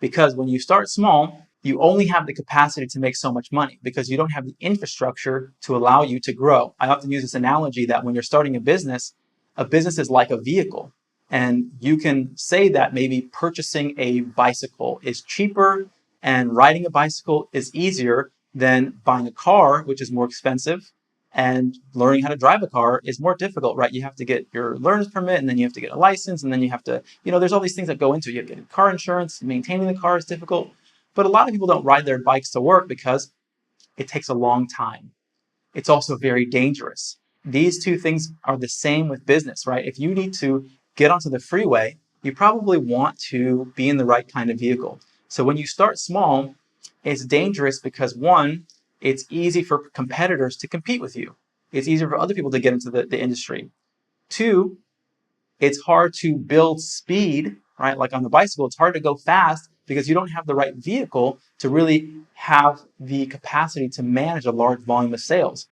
Because when you start small, you only have the capacity to make so much money because you don't have the infrastructure to allow you to grow. I often use this analogy that when you're starting a business is like a vehicle. And you can say that maybe purchasing a bicycle is cheaper and riding a bicycle is easier than buying a car, which is more expensive, and learning how to drive a car is more difficult, right? You have to get your learner's permit, and then you have to get a license, and then you have to, there's all these things that go into it. You have to get car insurance, maintaining the car is difficult. But a lot of people don't ride their bikes to work because it takes a long time. It's also very dangerous. These two things are the same with business, right? If you need to get onto the freeway, you probably want to be in the right kind of vehicle. So when you start small, it's dangerous because one, it's easy for competitors to compete with you. It's easier for other people to get into the industry. Two, it's hard to build speed, right? Like on the bicycle, it's hard to go fast because you don't have the right vehicle to really have the capacity to manage a large volume of sales.